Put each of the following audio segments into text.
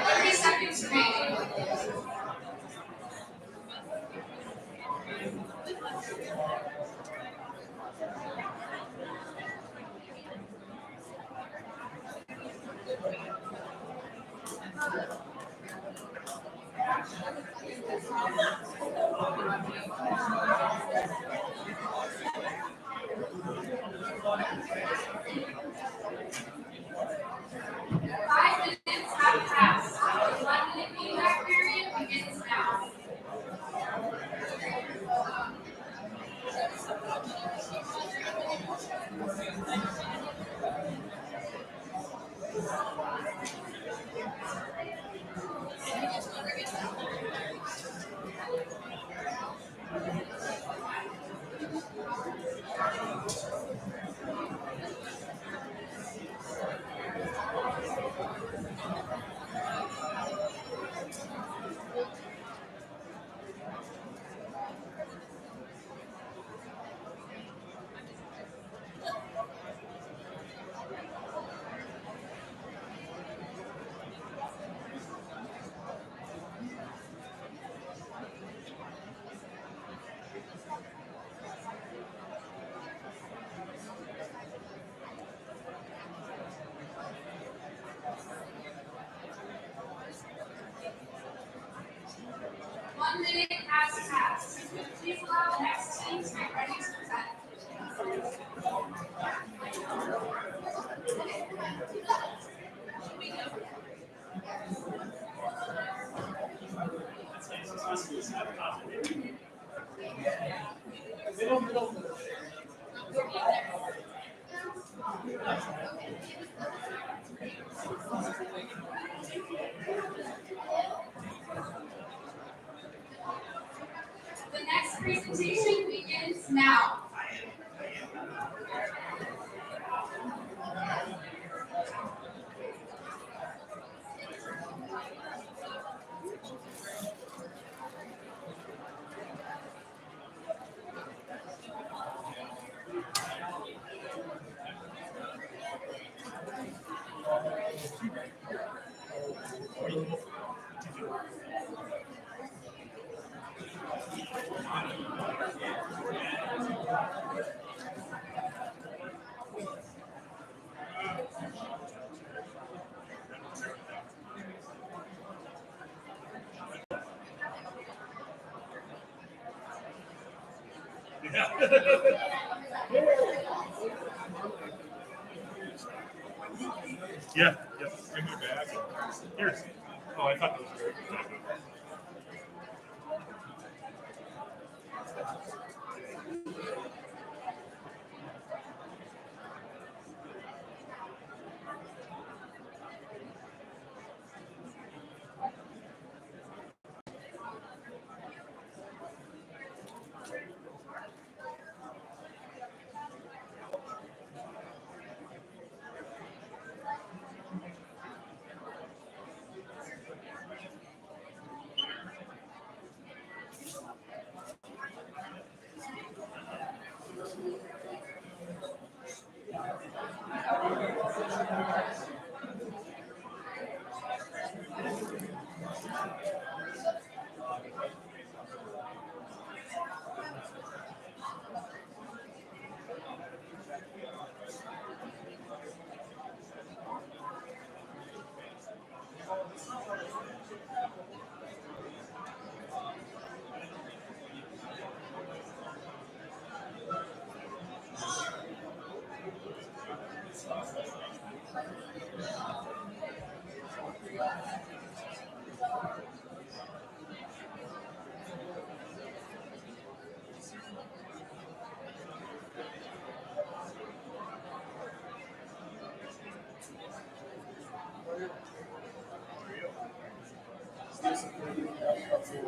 30 seconds remaining. Have passed. The 1 minute feedback period begins now. One minute has passed. Please allow the next team to get ready to present. The next presentation begins now. Yeah. Give me a bag. Here's. Oh, I thought that was great. You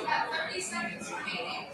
have 30 seconds remaining.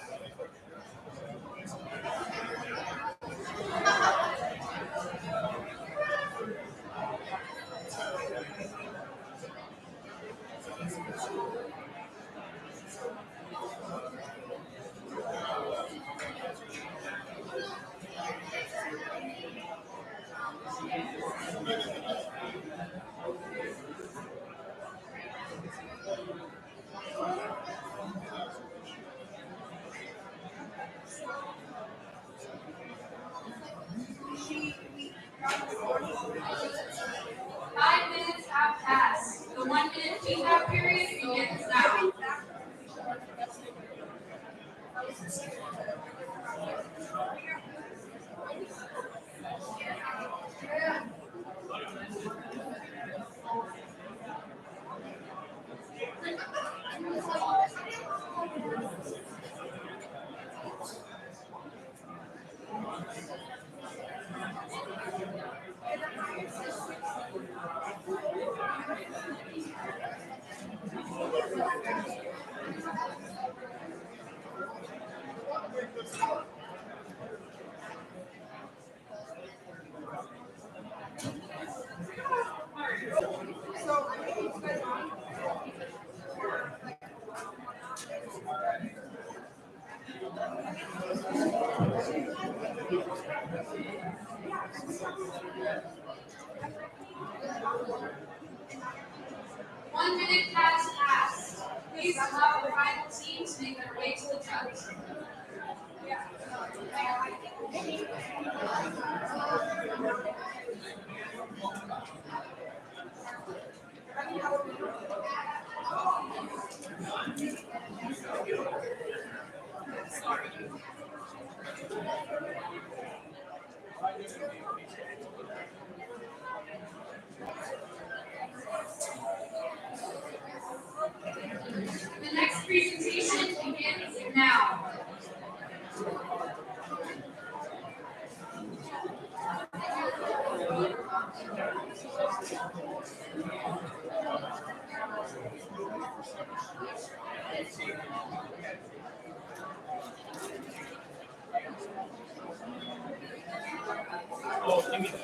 Five minutes have passed. The 1 minute feedback period begins now. One minute has passed. Please allow the final team to make their way to the judge. The next presentation begins now. Oh, give me that.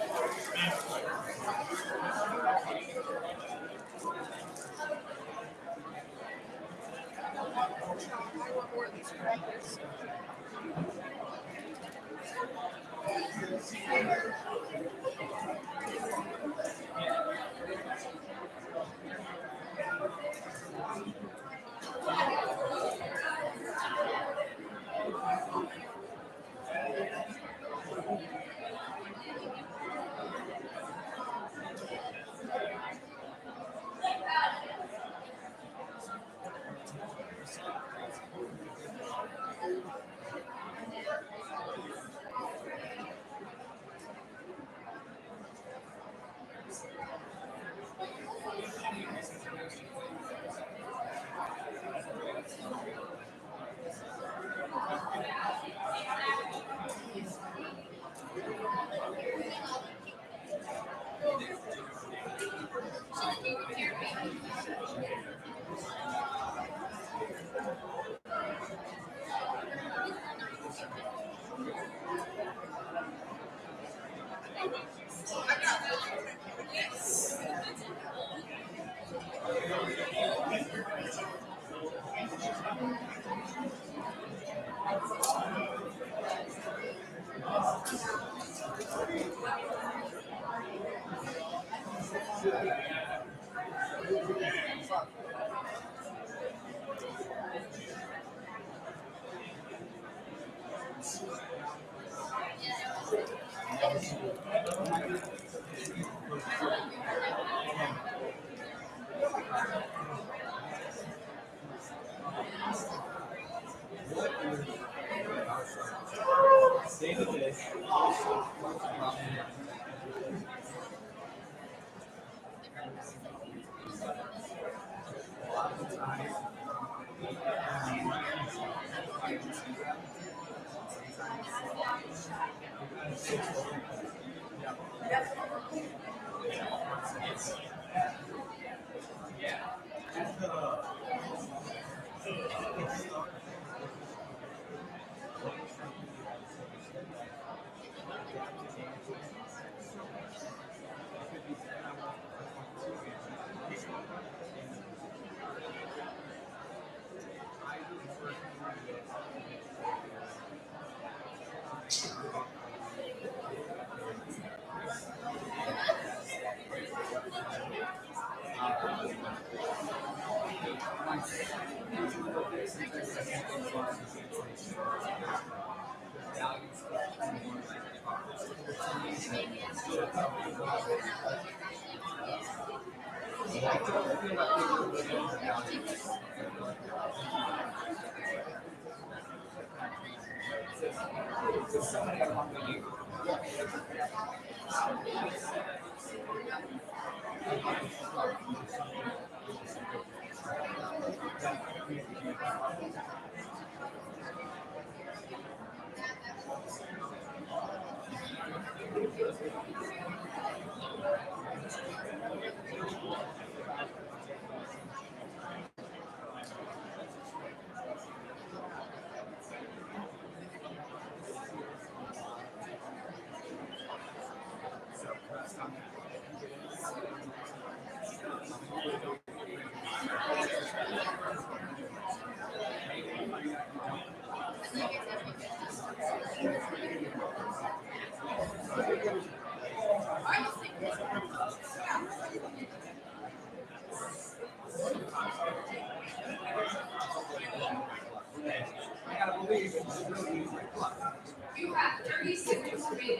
You have 30 seconds remaining.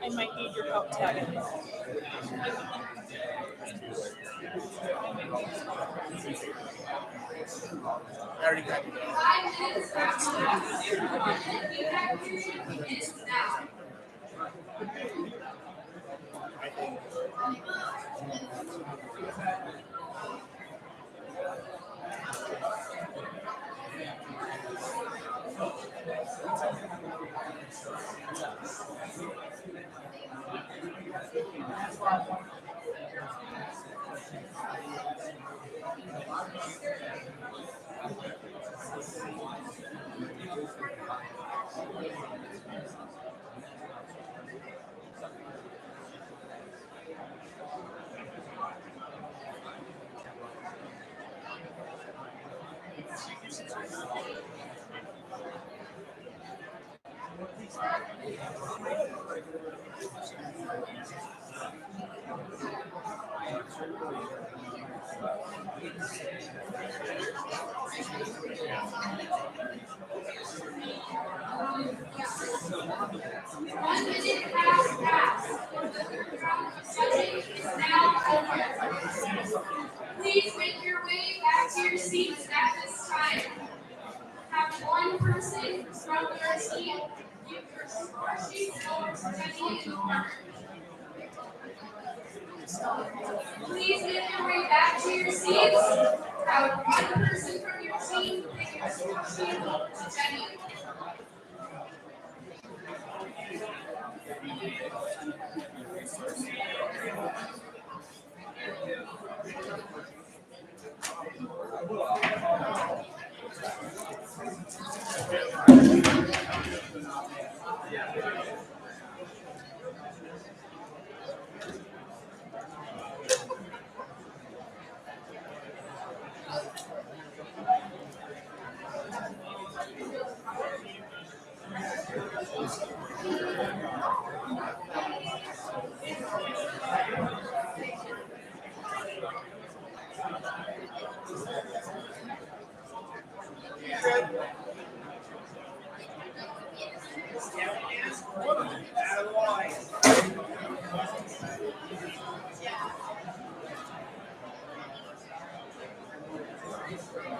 I might need your help tagging. I already got you. 5 minutes left. Feedback period begins now. 1 minute has passed. Session is now over. Please make your way back to your seats at this time. Have one person from your team give your score sheets over to Jenny in the corner. Please make your way back to your seats. Have one person from your team give your score sheet over to Jenny.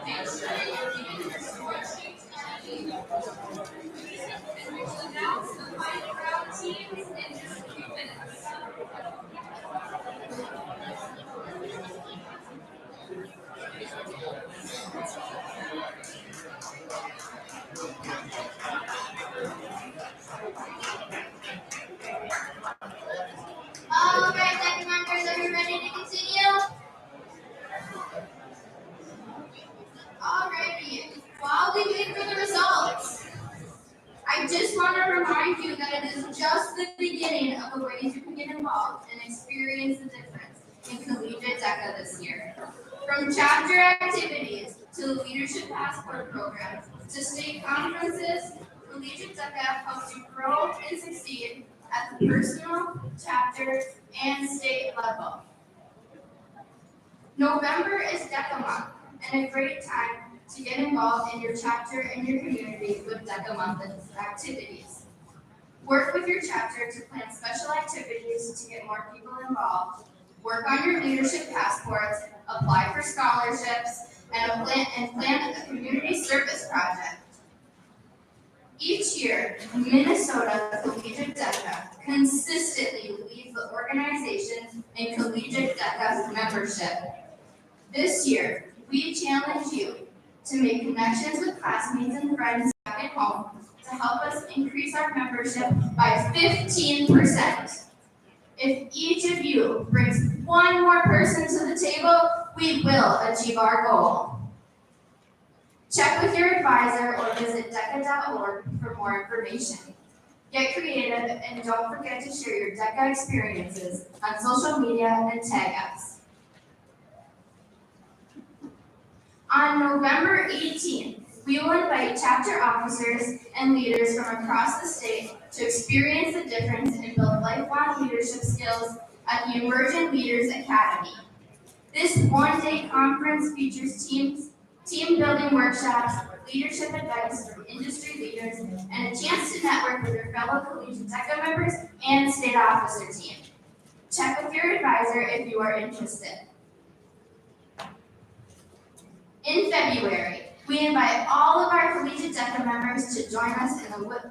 Make sure you're giving your score sheets and we will announce the final round teams in just a few minutes. All right, second members, are you ready to continue? Alrighty, while we wait for the results, I just want to remind you that it is just the beginning of the ways you can get involved and experience the difference in Collegiate Deca this year. From chapter activities to the Leadership Passport program to state conferences, Collegiate Deca helps you grow and succeed at the personal, chapter, and state level. November is Deca Month and a great time to get involved in your chapter and your community with Deca Month activities. Work with your chapter to plan special activities to get more people involved. Work on your leadership passports, apply for scholarships, and plan a community service project. Each year, Minnesota Collegiate Deca consistently leads the organization in Collegiate Deca membership. This year, we challenge you to make connections with classmates and friends back at home to help us increase our membership by 15%. If each of you brings one more person to the table, we will achieve our goal. Check with your advisor or visit deca.org for more information. Get creative and don't forget to share your Deca experiences on social media and tag us. On November 18th, we will invite chapter officers and leaders from across the state to experience the difference and build lifelong leadership skills at the Emergent Leaders Academy. This one-day conference features team building workshops, leadership advice from industry leaders, and a chance to network with your fellow Collegiate Deca members and state officer team. Check with your advisor if you are interested. In February, we invite all of our Collegiate Deca members to join us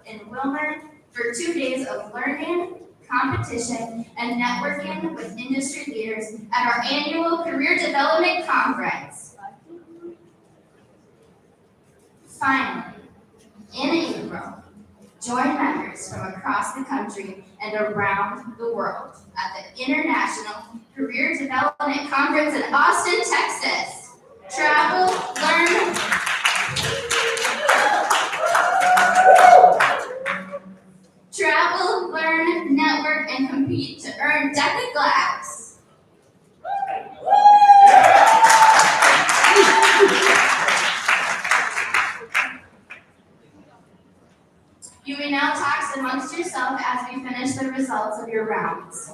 in Wilmer for 2 days of learning, competition, and networking with industry leaders at our annual Career Development Conference. Finally, in April, join members from across the country and around the world at the International Career Development Conference in Austin, Texas. Travel, learn, network, and compete to earn Deca Glass. amongst yourself as we finish the results of your rounds.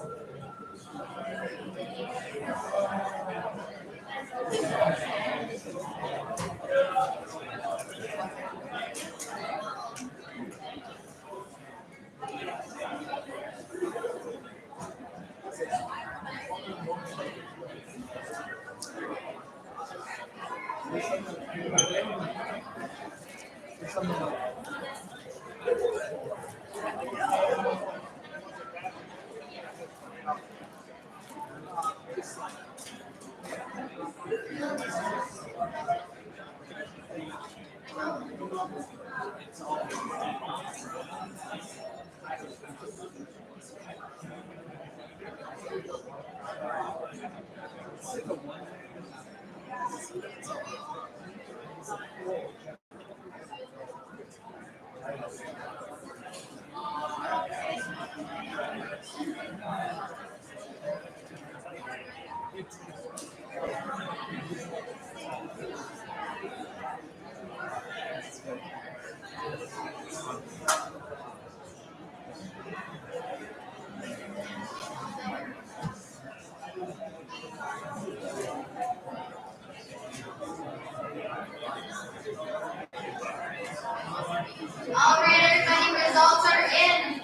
All right, everybody, results are in.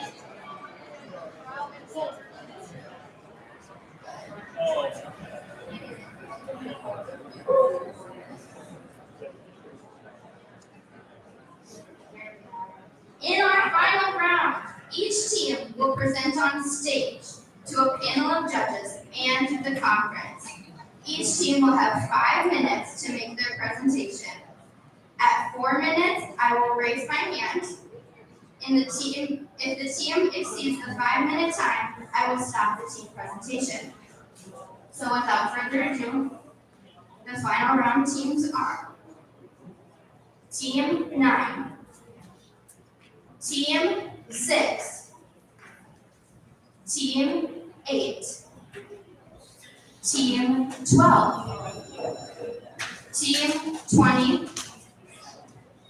In our final round, each team will present on stage to a panel of judges and the conference. Each team will have 5 minutes to make their presentation. At 4 minutes, I will raise my hand. If the team exceeds the 5-minute time, I will stop the team presentation. So without further ado, the final round teams are Team 9, Team 6, Team 8, Team 12, Team 20,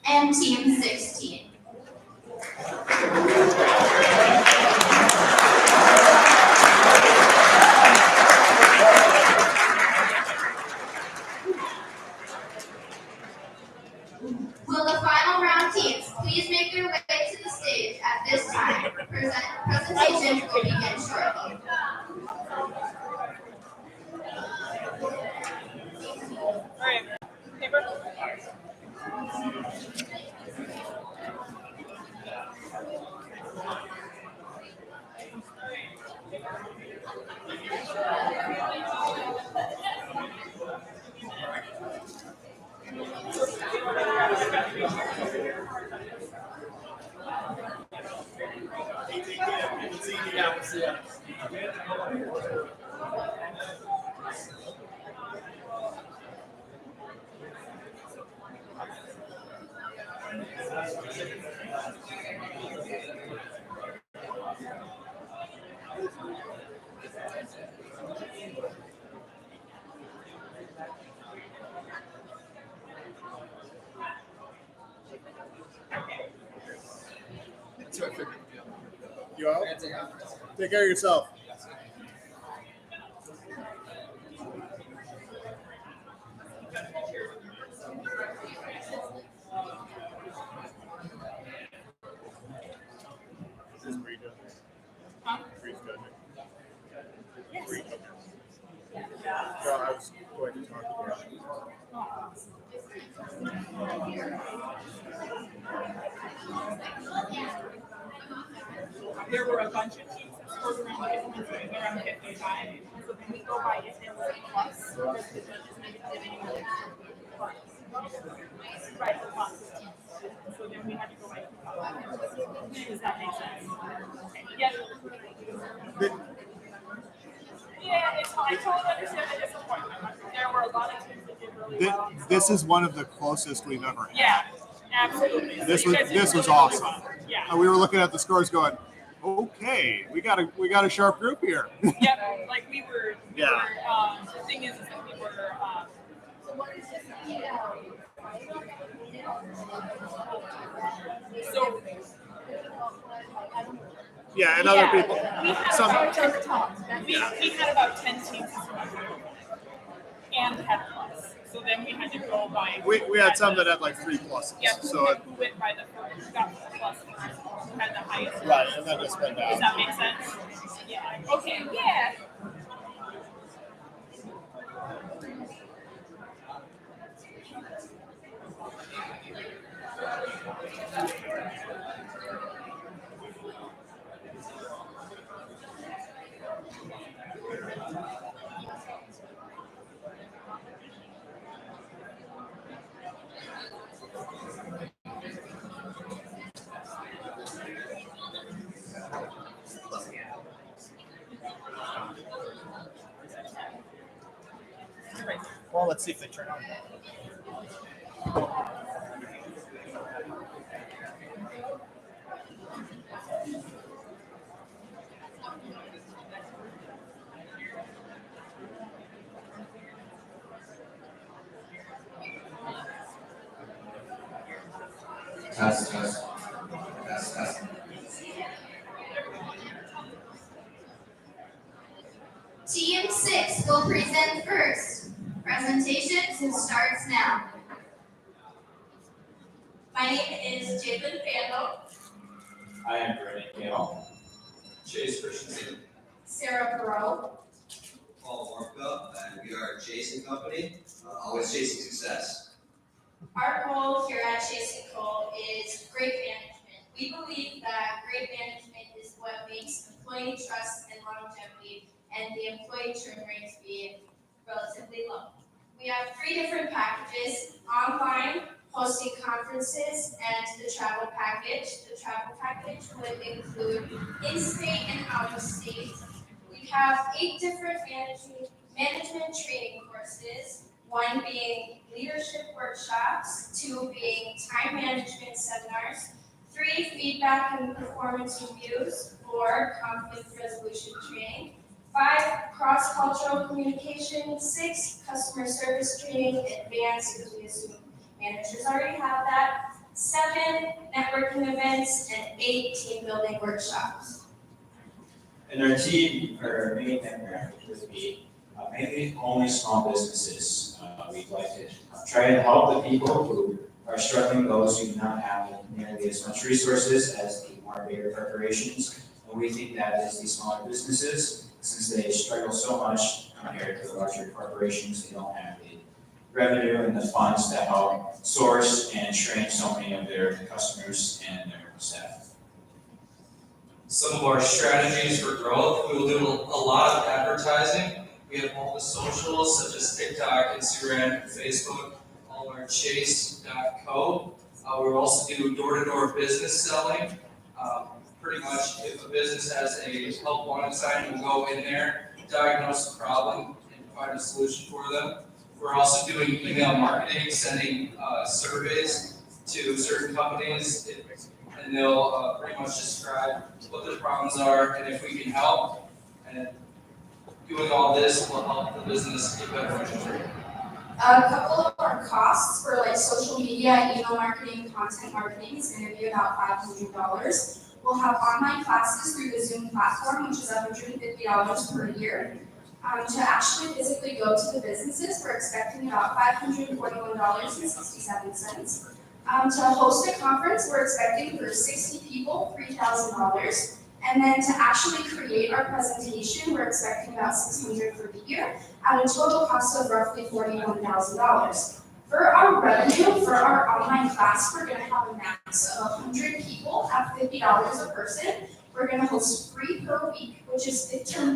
and Team 16. Will the final round teams please make their way to the stage at this time? Presentation will begin shortly. All right. Paper. That's what I figured. You out? That's it. Take care of yourself. This is Bree judging. Bree's judging. Bree judging. Well, I was going to talk to her. There were a bunch of teams that scored around 55. So then we go by if it was a plus, because the judges made it giving plus. Right, the plus. So then we had to go by does that make sense? Okay. Yeah. Yeah, it's fine. I totally understand the disappointment. There were a lot of teams that did really well. This is one of the closest we've ever had. Yeah, absolutely. So This you was guys did this was really, really awesome. well. Yeah. And we were looking at the scores, going, "Okay, we got a sharp group here." Yep, like we were, Yeah. the thing is that we were, so Yeah, and other people. We had Some. about 10 talks. We had about 10 teams and had plus. So then we had to go by. We had some that had like 3 pluses. Yeah, So who went by the first, who got the plus first, who had the highest. right, and then just went down. Does that make sense? Yeah. Okay. Yeah. Well, let's see if they turn on. Test. Team 6 will present first. Presentation starts now. My name is Jalen Fandel. I am Brennan Gale. Chase Christensen, Sarah Perot. Paul Morka, and we are Chasing Company, always chasing success. Our goal here at Chasing Cole is great management. We believe that great management is what makes employee trust and longevity and the employee churn rates be relatively low. We have 3 different packages: online, hosting conferences, and the travel package. The travel package would include in-state and out-of-state. We have 8 different management training courses, 1 being leadership workshops, 2 being time management seminars, 3 feedback and performance reviews, 4 conflict resolution training, 5 cross-cultural communication, 6 customer service training, advanced, because we assume managers already have that, 7 networking events, and 8 team building workshops. And our team, our main demographic would be mainly only small businesses. We'd like to try and help the people who are struggling, those who do not have nearly as much resources as the more bigger corporations. And we think that is the smaller businesses, since they struggle so much compared to the larger corporations. They don't have the revenue and the funds to help source and train so many of their customers and their staff. Some of our strategies for growth, we will do a lot of advertising. We have all the socials such as TikTok, Instagram, and Facebook, all our chase.co. We'll also do door-to-door business selling. Pretty much if a business has a help wanted sign, we'll go in there, diagnose the problem, and find a solution for them. We're also doing email marketing, sending surveys to certain companies, and they'll pretty much describe what their problems are and if we can help. And doing all this will help the business get better. A couple of our costs for like social media, email marketing, content marketing is going to be about $500. We'll have online classes through the Zoom platform, which is $150 per year. To actually physically go to the businesses, we're expecting about $541.67. To host a conference, we're expecting for 60 people, $3,000. And then to actually create our presentation, we're expecting about $600 for the year at a total cost of roughly $41,000. For our revenue, for our online class, we're going to have a max of 100 people at $50 a person. We're going to host 3 per week, which is $15,000 a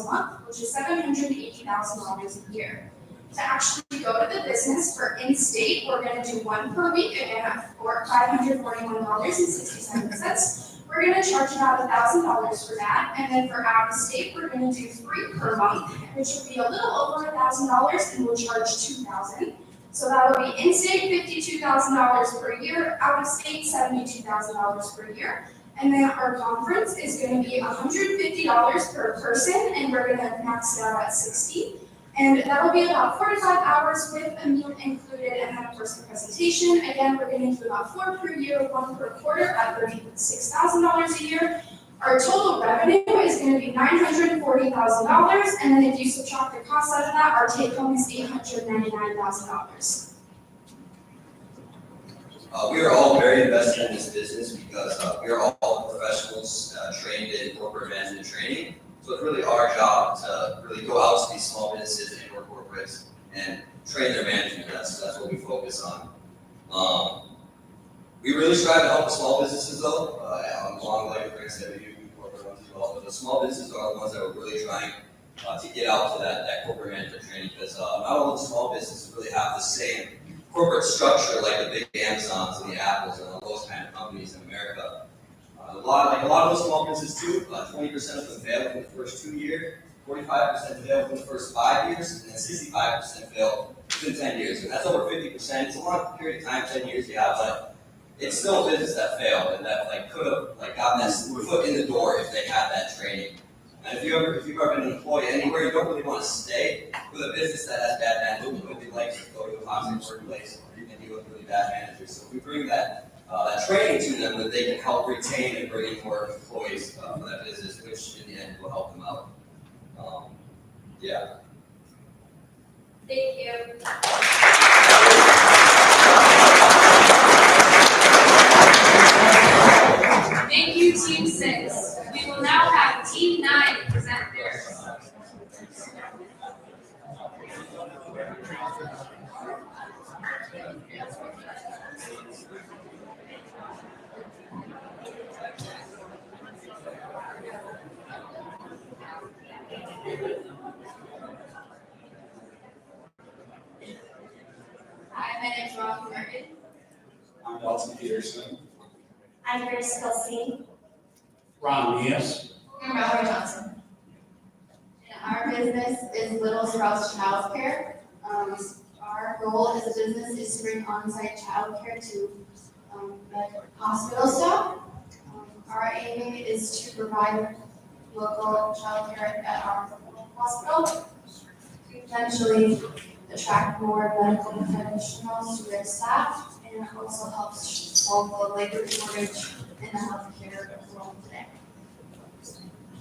month, which is $780,000 a year. To actually go to the business for in-state, we're going to do 1 per week, again at $541.67. We're going to charge about $1,000 for that, and then for out-of-state, we're going to do 3 per month, which will be a little over $1,000, and we'll charge $2,000. So that'll be in-state $52,000 per year, out-of-state $72,000 per year. And then our conference is going to be $150 per person, and we're going to max it out at 60. And that'll be about 45 hours with a meal included, and then of course the presentation. Again, we're going to do about 4 per year, 1 per quarter at $36,000 a year. Our total revenue is going to be $940,000, and then if you subtract the cost out of that, our take home is $899,000. We are all very invested in this business because we are all professionals trained in corporate management training. So it's really our job to really go out to these small businesses and or corporates and train their management. That's what we focus on. We really strive to help the small businesses though, along like Rick said, we do corporate ones as well. But the small businesses are the ones that are really trying to get out to that corporate management training because not all the small businesses really have the same corporate structure like the big Amazons and the Apples and all those kind of companies in America. A lot of those small businesses too, 20% of them fail within the first 2 years, 45% fail within the first 5 years, and then 65% fail within 10 years. And that's over 50%. It's a long period of time, 10 years, yeah, but it's still a business that failed and that could have gotten that foot in the door if they had that training. And if you've ever been an employee anywhere, you don't really want to stay with a business that has bad management. You really like to go to a toxic workplace and deal with really bad managers. So if we bring that training to them, that they can help retain and bring in more employees for that business, which in the end will help them out. Yeah. Thank you. Thank you, Team 6. We will now have Team 9 present theirs. Hi, my name is Rob Merkin. I'm Dalton Peterson. I'm Grace Kelsey. Ron Mias. I'm Mallory Johnson. And our business is Little Sprouts Childcare. Our goal as a business is to bring on-site childcare to the hospital staff. Our aim is to provide local childcare at our hospital to potentially attract more medical professionals to their staff, and it also helps solve the labor shortage in the healthcare world today.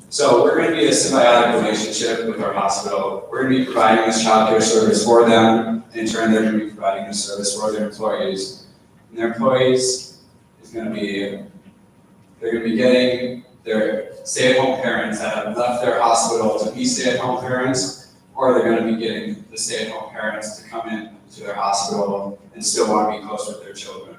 So we're going to be a symbiotic relationship with our hospital. We're going to be providing this childcare service for them. And in turn, they're going to be providing this service for their employees. And their employees they're going to be getting their stay-at-home parents that have left their hospital to be stay-at-home parents, or they're going to be getting the stay-at-home parents to come in to their hospital and still want to be close with their children.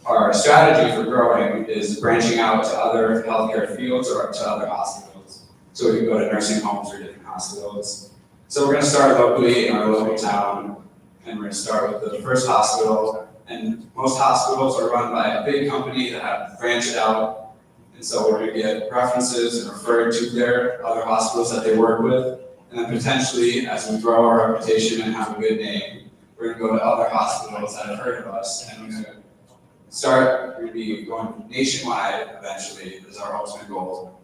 Our strategy for growing is branching out to other healthcare fields or to other hospitals. So we can go to nursing homes or different hospitals. So we're going to start locally in our local town, and we're going to start with the first hospital. And most hospitals are run by a big company that have branched out. And so we're going to get references and referred to their other hospitals that they work with. And then potentially, as we grow our reputation and have a good name, we're going to go to other hospitals that have heard of us. And we're going to be going nationwide eventually is our ultimate goal.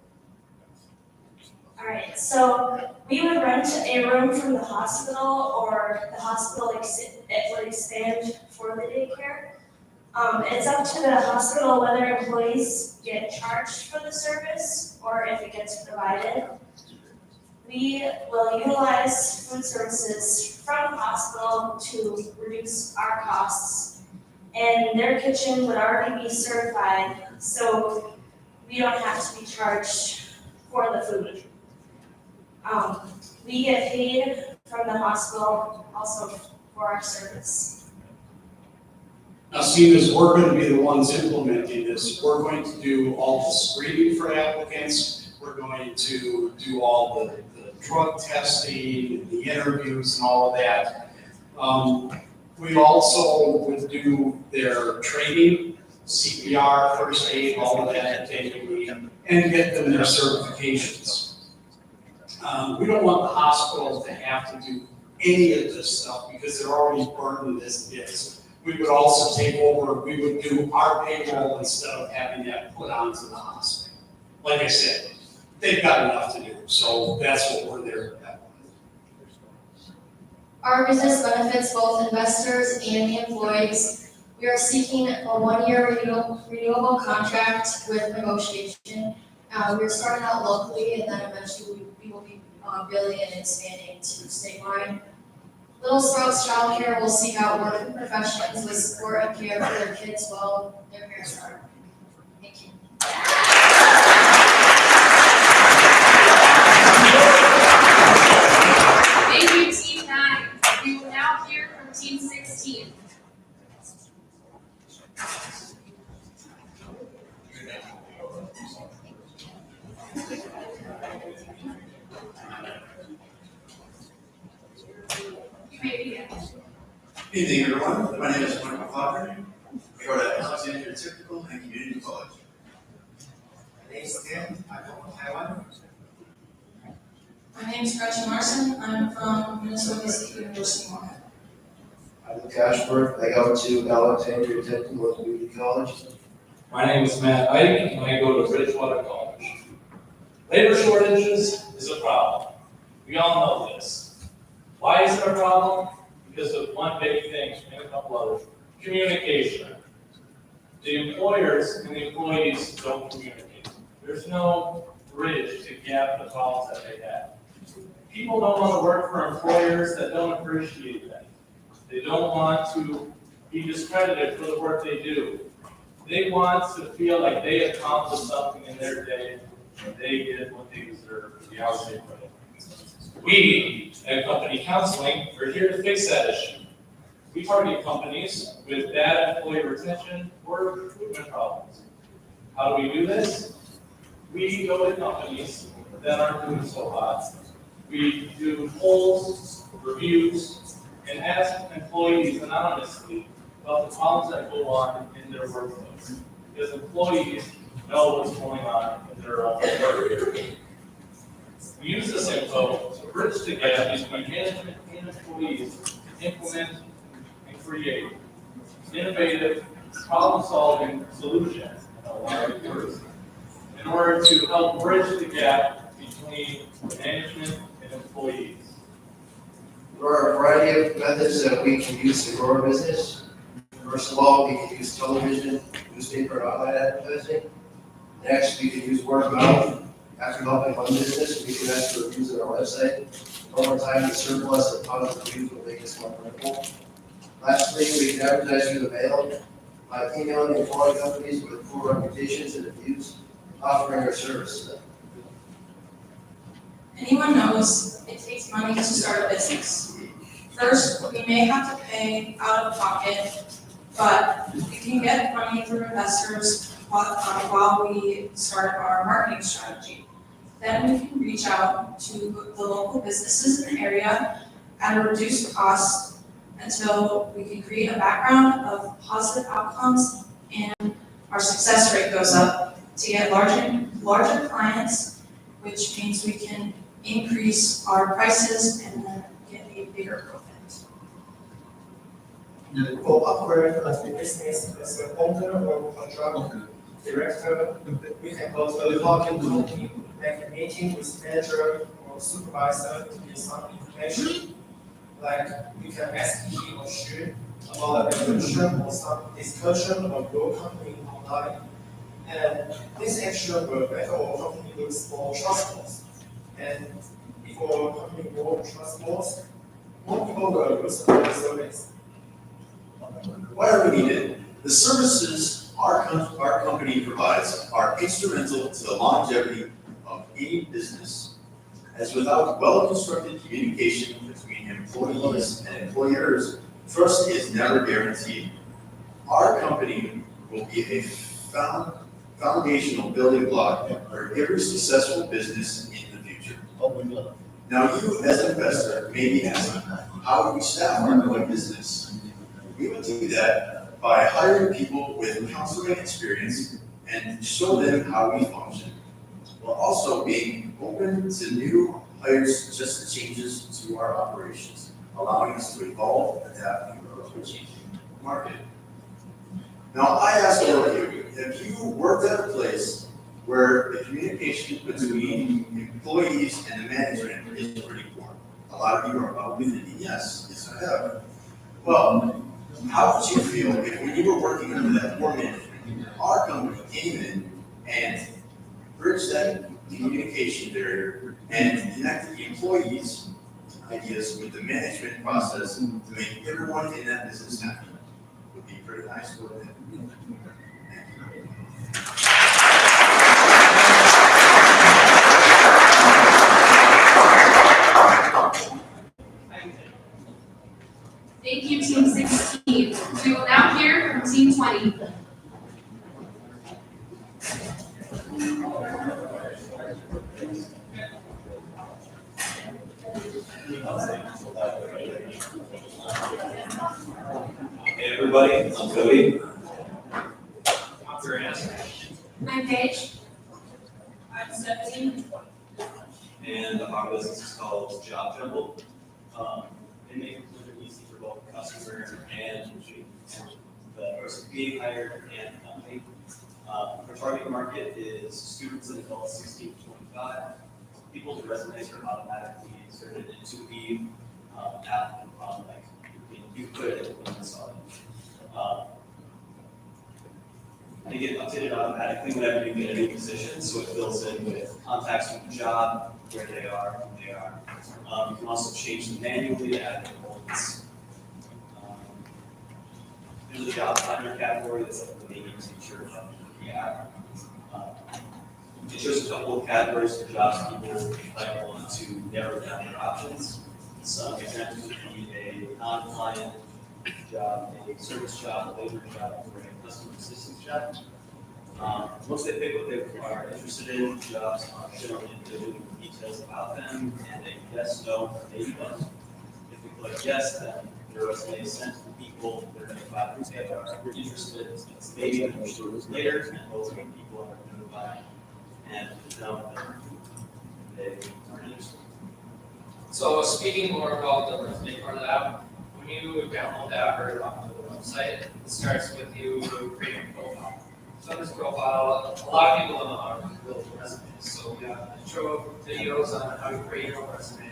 All right, so we would rent a room from the hospital, or the hospital would expand for the daycare. It's up to the hospital whether employees get charged for the service or if it gets provided. We will utilize food services from the hospital to reduce our costs, and their kitchen would already be certified, so we don't have to be charged for the food. We get paid from the hospital also for our service. Now, seeing as we're going to be the ones implementing this, we're going to do all the screening for applicants. We're going to do all the drug testing, the interviews and all of that. We also would do their training, CPR, first aid, all of that, and get them their certifications. We don't want the hospital to have to do any of this stuff because they're already burdened as it is. We would also take over, we would do our payroll instead of having that put onto the hospital. Like I said, they've got enough to do, so that's what we're there at. Our business benefits both investors and the employees. We are seeking a 1-year renewable contract with negotiation, We're starting out locally and then eventually we will be building and expanding to statewide. Little Sprouts Child Care will seek out working professionals with support and care for their kids while their parents are working. Thank you. Thank you, Team 9. We will now hear from Team 16. You may begin. Good evening, everyone. My name is Michael Clocker. I go to Alexandria Technical and Community College. My name is Tim. I'm from Taiwan. My name is Gretchen Larson. I'm from Minnesota State University, Moorhead. I'm Luke Ashworth. I go to Alexandria Technical and Community College. My name is Matt Ike, and I go to Bridgewater College. Labor shortages is a problem. We all know this. Why is it a problem? Because of one big thing and a couple others. Communication. The employers and the employees don't communicate. There's no bridge to gap the problems that they have. People don't want to work for employers that don't appreciate them. They don't want to be discredited for the work they do. They want to feel like they accomplished something in their day and they did what they deserve for the hours they put in. We, at Company Counseling, are here to fix that issue. We target companies with bad employee retention or recruitment problems. How do we do this? We go to companies that aren't doing so hot. We do polls, reviews, and ask employees anonymously about the problems that go on in their workplace. Because employees know what's going on in their own work. We use this info to bridge the gap between management and employees to implement and create innovative, problem-solving solutions in order to help bridge the gap between management and employees. There are a variety of methods that we can use to grow our business. First of all, we can use television, newspaper, and online advertising. Next, we can use word of mouth. After helping one business, we can ask for reviews on our website. Over time, the surplus of positive reviews will make us more credible. Lastly, we can advertise through the mail by emailing and calling companies with poor reputations and reviews, offering our service. Anyone knows it takes money to start a business. First, we may have to pay out of pocket, but we can get money through investors while we start our marketing strategy. Then we can reach out to the local businesses in the area at a reduced cost until we can create a background of positive outcomes and our success rate goes up to get larger clients, which means we can increase our prices and then get a bigger profit. For operate as a business as an owner or contractor, director, we can go to the talking company, make a meeting with manager or supervisor to get some information. Like we can ask he or she about a resolution or some discussion of your company online. And this action will make our company look more trustworthy. And if our company more trustworthy, more people will use our service. Why are we needed? The services our company provides are instrumental to the longevity of any business, as without well-constructed communication between employees and employers, trust is never guaranteed. Our company will be a foundational building block for every successful business in the future. Now, you as an investor may be asking, how do we staff our growing business? We would do that by hiring people with counseling experience and show them how we function, while also being open to new hires, just changes to our operations, allowing us to evolve, adapt, and grow to a changing market. Now, I ask all of you, have you worked at a place where the communication between employees and the management is pretty poor? A lot of you are probably thinking, yes, I have. Well, how would you feel if when you were working under that poor management, our company came in and bridge that communication barrier and connect the employees' ideas with the management process to make everyone in that business happy. Would be pretty nice, wouldn't it? Thank you, Team 16. We will now hear from Team 20. Hey everybody, I'm Cody. I'm Grant. I'm Paige. I'm 17. And our business is called Job Jumble. They make it really easy for both the customer and the person being hired and the company. Our target market is students and adults 16 to 25. People's resumes are automatically inserted into the app, like you put it in the song. They get updated automatically whenever you get a new position, so it fills in with contacts from the job, where they are, who they are. You can also change them manually, add bullets. There's a job finder category that's like the main feature of the app. It shows a couple of categories for jobs people might want to narrow down their options. Some examples would be a non-client job, a service job, a labor job, or a customer assistance job. Once they pick what they are interested in, jobs are shown individual details about them, and a yes, no, or maybe button. If we click yes, then their resume is sent to the people that are notified that they are interested. It's maybe understood later, and those are the people that are notified, and no, they aren't interested. So speaking more about the resume part of the app, when you download the app or log into the website, it starts with you creating a profile. So in this profile, a lot of people don't know how to build resumes. So we have intro videos on how to create your own resume.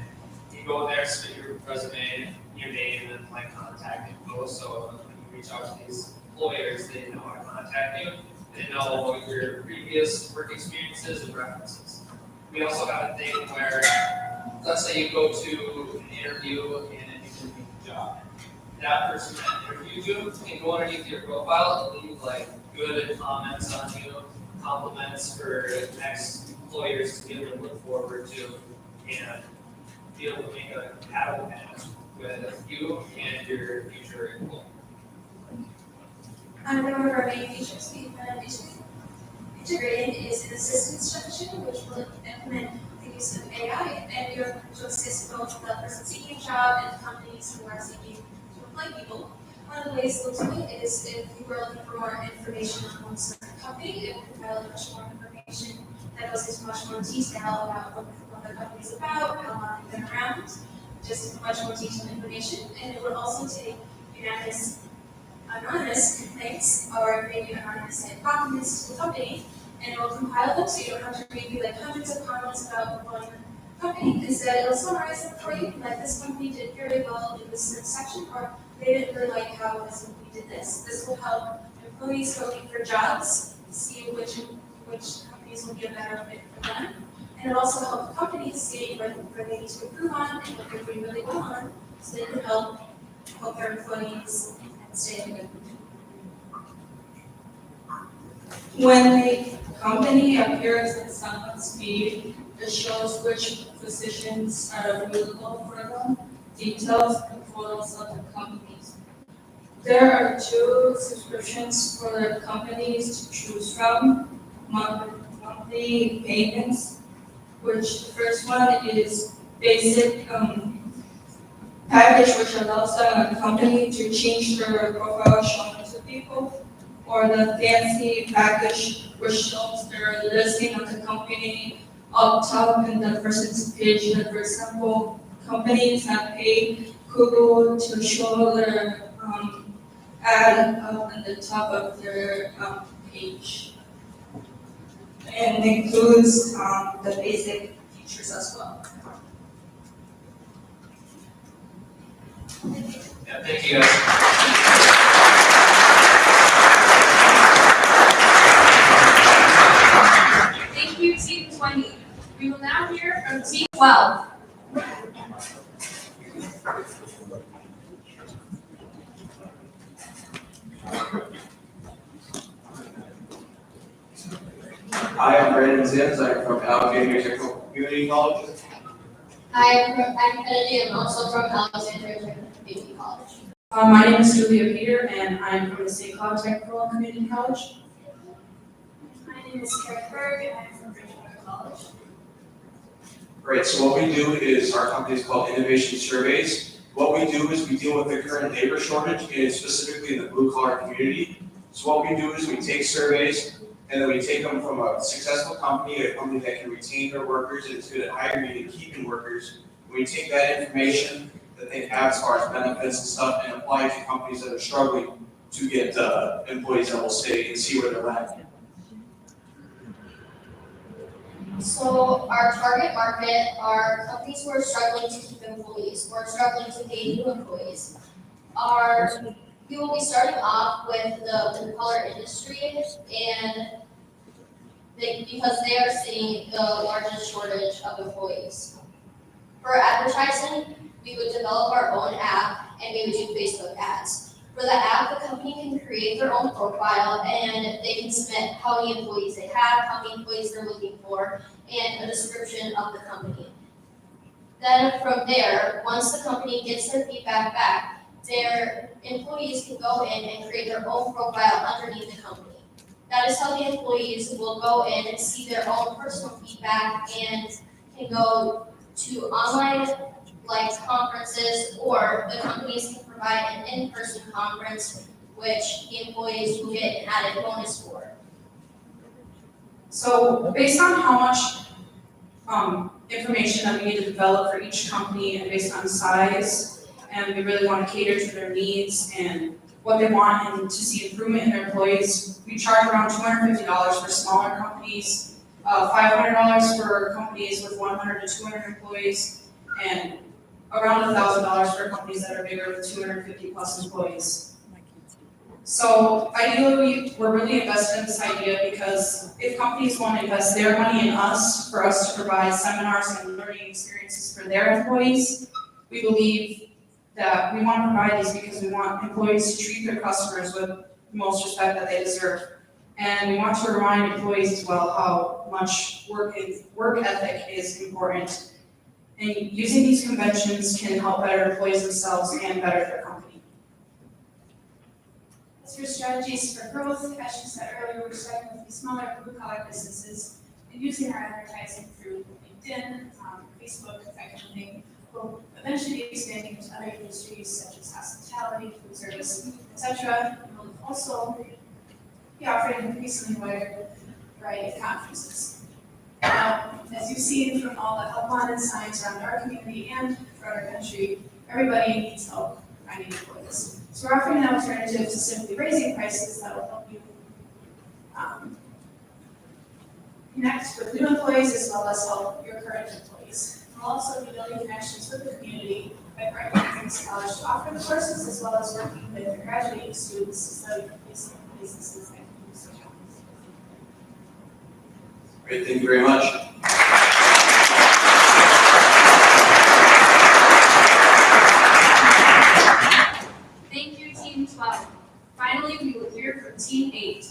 You go there, submit your resume, your name, and like contact info. So when you reach out to these employers, they know how to contact you. They know your previous work experiences and references. We also have a thing where, let's say you go to an interview and you can do the job. That person that interviewed you can go underneath your profile and leave like good comments on you, compliments for next employers to be able to look forward to, and be able to make a compatible match with you and your future employer. One of our main features we've integrated is an assistance function, which will implement the use of AI and be able to assist both the person seeking a job and companies who are seeking to employ people. One of the ways we'll do it is if you were looking for more information on one certain company, it will provide much more information that goes into much more detail about what the company is about, how long they've been around, just much more detailed information. And it would also take anonymous complaints or maybe anonymous compliments to the company, and it will compile them so you don't have to read like hundreds of comments about one company. Instead, it'll summarize them for you, like this company did very well in this section, or they didn't really like how this company did this. This will help employees looking for jobs see which companies will be a better fit for them. And it also helps companies see where they need to improve on and what they're doing really well on, so they can help their employees stay in a good mood. When a company appears in someone's feed, it shows which positions are available for them, details and photos of the companies. There are 2 subscriptions for the companies to choose from, monthly payments, which the first one is basic package, which allows the company to change their profile showing to people, or the fancy package, which shows their listing of the company up top in the person's page. Like for example, companies have paid Google to show their ad up in the top of their page, and includes the basic features as well. Yeah, thank you guys. Thank you, 12. Hi, I'm Brandon Zims. I'm from Alexandria Technical Community College. I'm Kennedy. I'm also from Alexandria Community College. My name is Julia Peter, and I'm from the St. Cloud Technical and Community College. My name is Karen Berg, and I'm from Bridgewater College. Great, so what we do is, our company is called Innovation Surveys. What we do is we deal with the current labor shortage, and specifically in the blue collar community. So what we do is we take surveys, and then we take them from a successful company, a company that can retain their workers and is good at hiring and keeping workers. We take that information that they have as far as benefits and stuff and apply it to companies that are struggling to get employees that will stay and see where they're at. So our target market are companies who are struggling to keep employees, who are struggling to pay new employees. We will be starting off with the blue collar industry and because they are seeing the largest shortage of employees. For advertising, we would develop our own app and we would do Facebook ads. For the app, the company can create their own profile and they can submit how many employees they have, how many employees they're looking for, and a description of the company. Then from there, once the company gets their feedback back, their employees can go in and create their own profile underneath the company. That is how the employees will go in and see their own personal feedback and can go to online like conferences, or the companies can provide an in-person conference which the employees will get an added bonus for. So based on how much information that we need to develop for each company and based on size, and we really want to cater to their needs and what they want and to see improvement in their employees, we charge around $250 for smaller companies, $500 for companies with 100 to 200 employees, and around $1,000 for companies that are bigger with 250 plus employees. So ideally, we're really invested in this idea because if companies want to invest their money in us, for us to provide seminars and learning experiences for their employees, we believe that we want to provide these because we want employees to treat their customers with the most respect that they deserve. And we want to remind employees as well how much work ethic is important. And using these conventions can help better employees themselves and better their company. As for strategies for growth, as you said earlier, we're starting with these smaller blue-collar businesses and using our advertising through LinkedIn, Facebook, that kind of thing. We'll eventually be expanding into other industries such as hospitality, food service, etc. We'll also be offering an increasingly wider variety of conferences. Now, as you've seen from all the help wanted signs around our community and throughout our country, everybody needs help finding employees. So we're offering an alternative to simply raising prices that will help you connect with new employees as well as help your current employees. We'll also be building connections with the community by partnering with college to offer the courses as well as working with the graduating students to study placing businesses that can use their jobs. Great, thank you very much. Thank you, Team 12. Finally, we will hear from Team 8.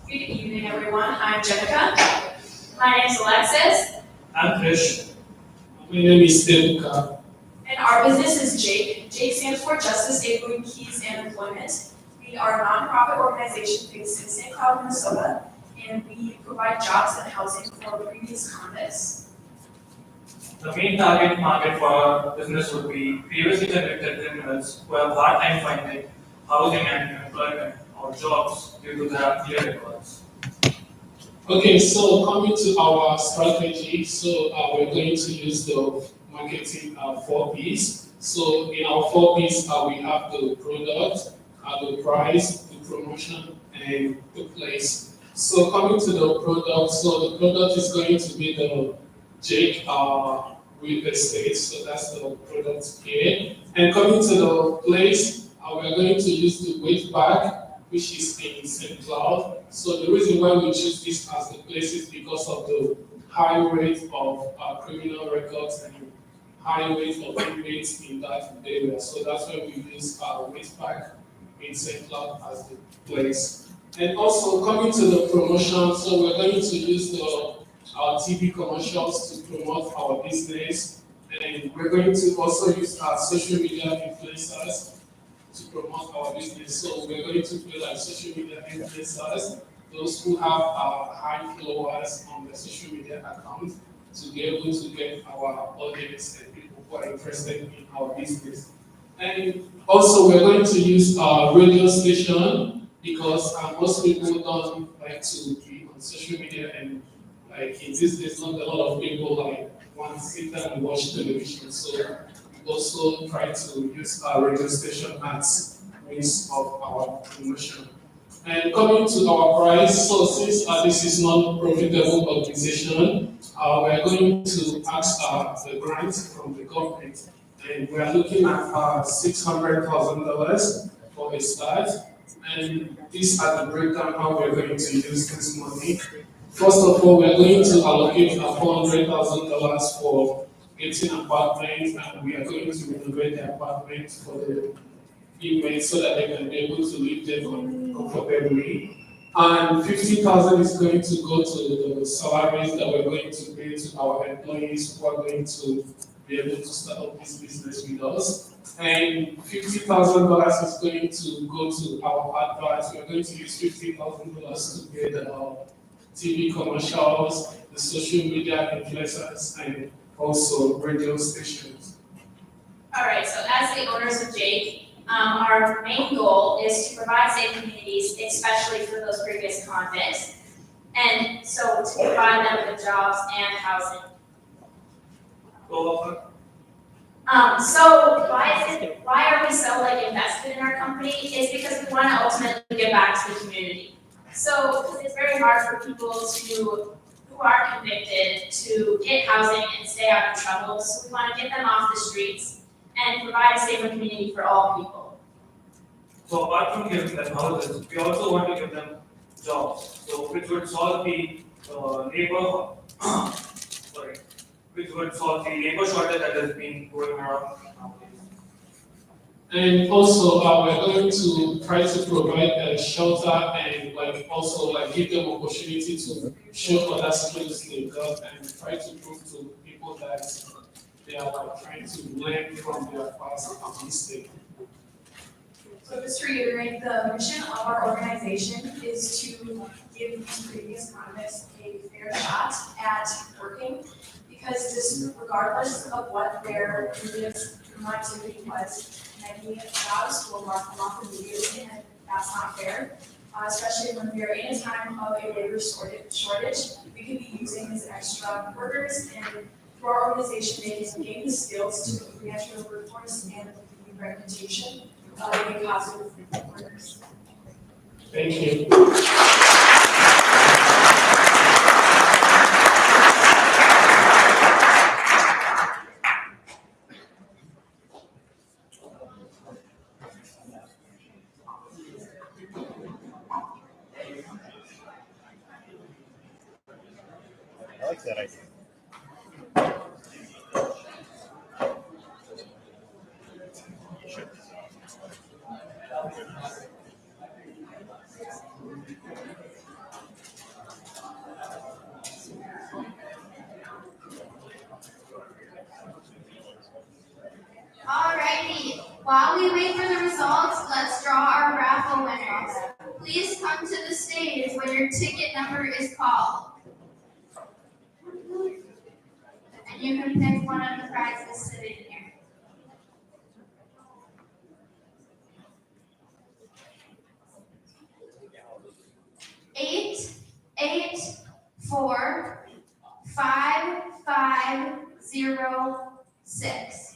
Good evening, everyone. I'm Deca. My name is Alexis. I'm Krish. My name is Deca. And our business is Jake. Jake stands for Justice, Equity, Keys, and Employment. We are a nonprofit organization based in St. Cloud, Minnesota, and we provide jobs and housing for previous convicts. The main target market for our business would be previously convicted criminals who have a hard time finding housing and employment or jobs due to their clear records. Okay, so coming to our strategy, so we're going to use the marketing 4 Ps. So in our 4 Ps, we have the product, the price, the promotion, and the place. So coming to the product, so the product is going to be the Jake real estate. So that's the product here. And coming to the place, we're going to use the weight bag, which is in St. Cloud. So the reason why we choose this as the place is because of the high rate of criminal records and high rate of inmates in that area. So that's why we use our waste bag in St. Cloud as the place. And also coming to the promotion, so we're going to use our TV commercials to promote our business. And we're going to also use our social media influencers to promote our business. So we're going to be like social media influencers, those who have high followers on the social media account, to be able to get our audience and people who are interested in our business. And also we're going to use our radio station because most people don't like to be on social media, and like in this days not a lot of people like want to sit down and watch television. So we also try to use our radio station as means of our promotion. And coming to our price, so since this is not profitable organization, we're going to ask the grant from the government, and we are looking at $600,000 for a start. And these are the breakdown how we're going to use this money. First of all, we're going to allocate $400,000 for getting apartments, and we are going to renovate the apartments for the inmates so that they can be able to live there comfortably. And 50,000 is going to go to the salaries that we're going to pay to our employees who are going to be able to start up this business with us. And $50,000 is going to go to our adverts. We're going to use $50,000 to get TV commercials, the social media influencers, and also radio stations. All right, so as the owners of Jake, our main goal is to provide safe communities, especially for those previous convicts, and so to provide them with jobs and housing. So why are we so like invested in our company? Is because we want to ultimately give back to the community. So because it's very hard for people who are convicted to get housing and stay out of trouble. So we want to get them off the streets and provide a safer community for all people. So apart from giving them houses, we also want to give them jobs. So which would solve the labor shortage that has been going around nowadays. And also, we're going to try to provide a shelter and like also like give them opportunity to show other skills they got and try to prove to people that they are like trying to learn from their past mistakes. So just to reiterate, the mission of our organization is to give these previous convicts a fair shot at working, because just regardless of what their previous criminal activity was, many jobs will mark them off immediately, and that's not fair. Especially when we are in a time of a labor shortage, we could be using these extra workers, and through our organization, they can gain the skills to re-enter the workforce and the reputation of being positive workers. Thank you. I like that idea. Alrighty, while we wait for the results, let's draw our raffle winners. Please come to the stage when your ticket number is called. And you can pick one of the prizes sitting here. 8845506.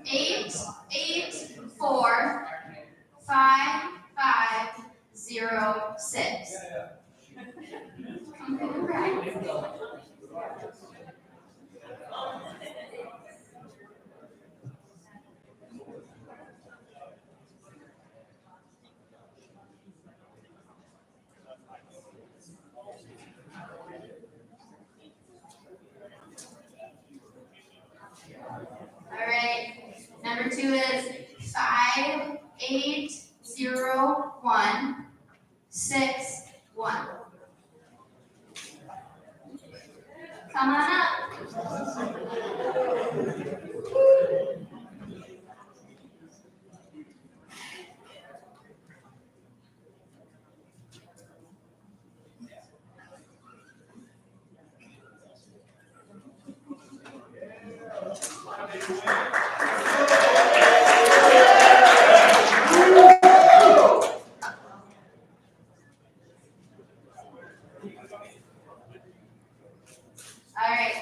8845506. 6. Congrats. All right, number 2 is 580161. Come on up. All right.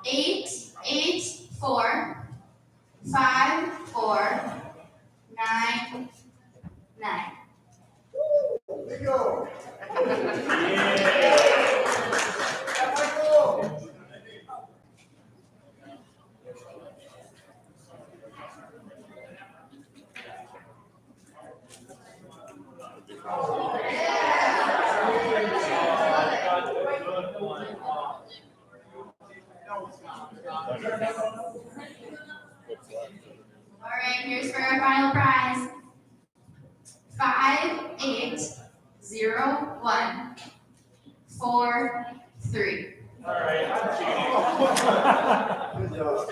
8845499. There you go. All right, here's for our final prize. 580143. All right. Good job.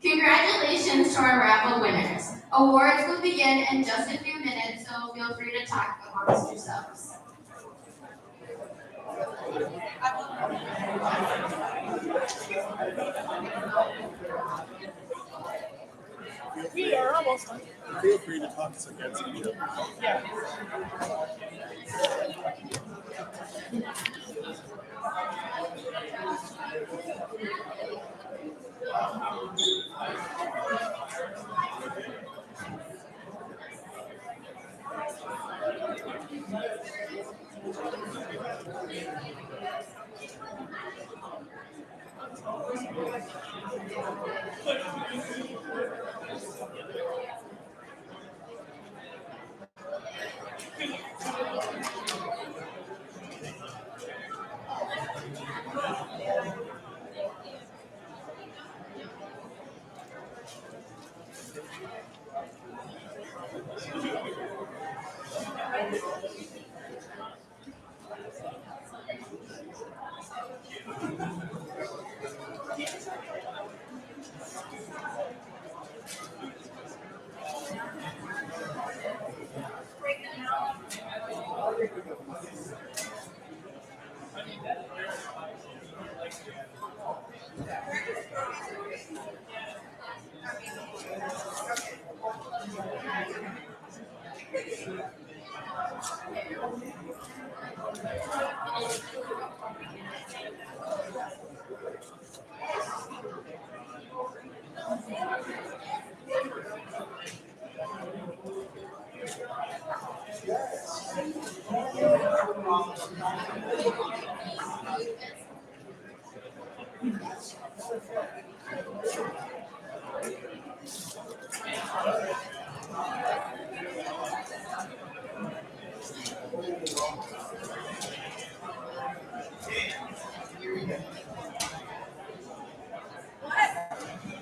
Congratulations to our raffle winners. Awards will begin in just a few minutes, so feel free to talk amongst yourselves. We are almost done. Feel free to talk us against each other. Yeah.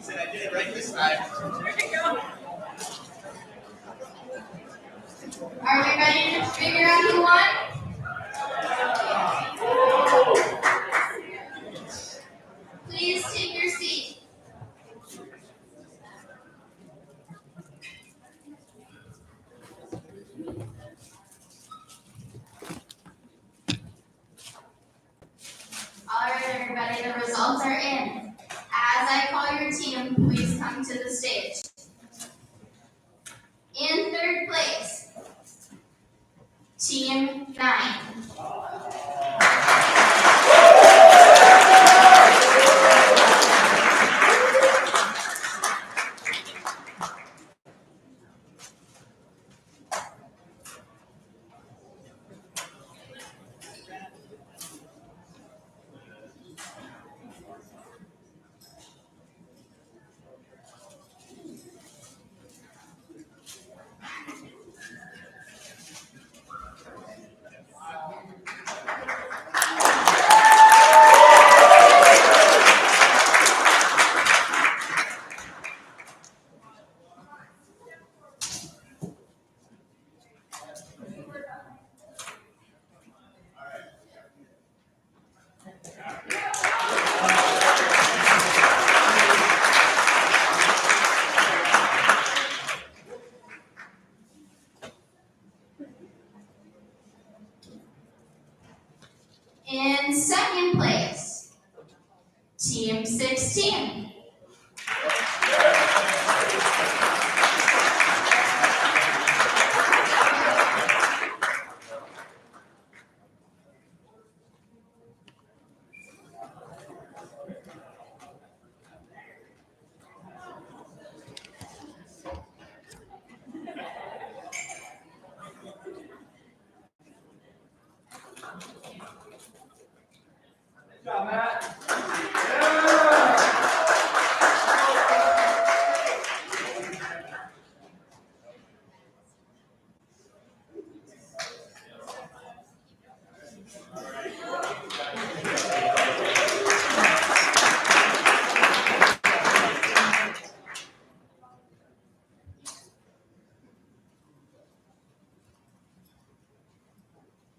Said I did it right this time. There you go. Are we ready to figure out who won? Please take your seat. All right, everybody, the results are in. As I call your team, please come to the stage. In third place, Team 9. In second place, Team 16. Good job, Matt.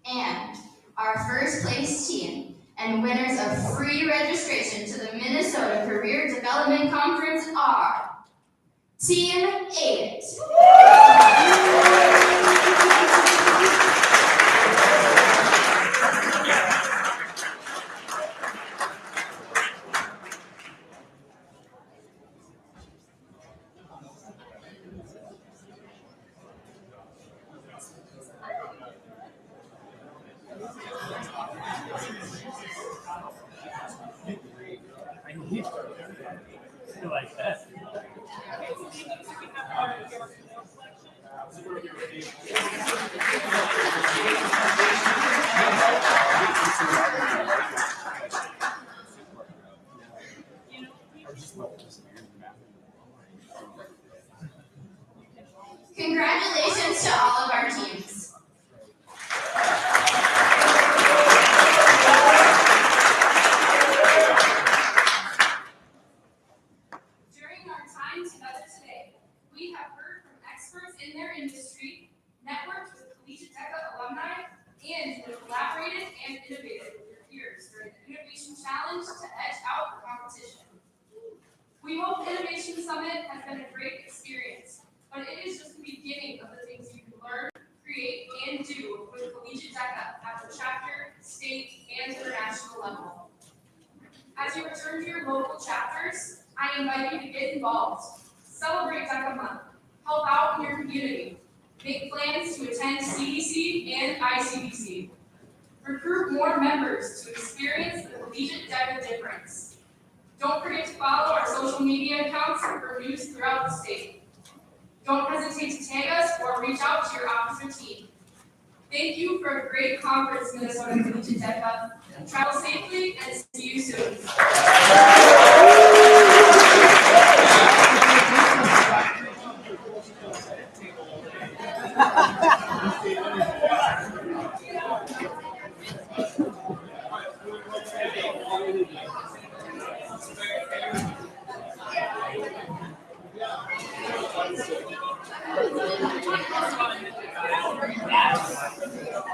And our first place team and winners of free registration to the Minnesota Career Development Conference are Team 8. Like that. Congratulations to all of our teams. During our time together today, we have heard from experts in their industry, networked with Collegiate Deca alumni, and collaborated and innovated with your peers during the Innovation Challenge to edge out the competition. We hope Innovation Summit has been a great experience, but it is just the beginning of the things you can learn, create, and do with Collegiate Deca at the chapter, state, and international level. As you return to your local chapters, I invite you to get involved, celebrate Deca Month, help out in your community, make plans to attend CDC and ICDC, recruit more members to experience the Collegiate Deca difference. Don't forget to follow our social media accounts for news throughout the state. Don't hesitate to tag us or reach out to your officer team. Thank you for a great conference, Minnesota Collegiate Deca. Travel safely and see you soon.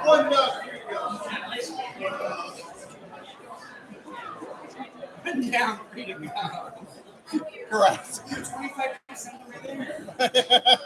One duck. Down, reading down. Correct. 25% over there.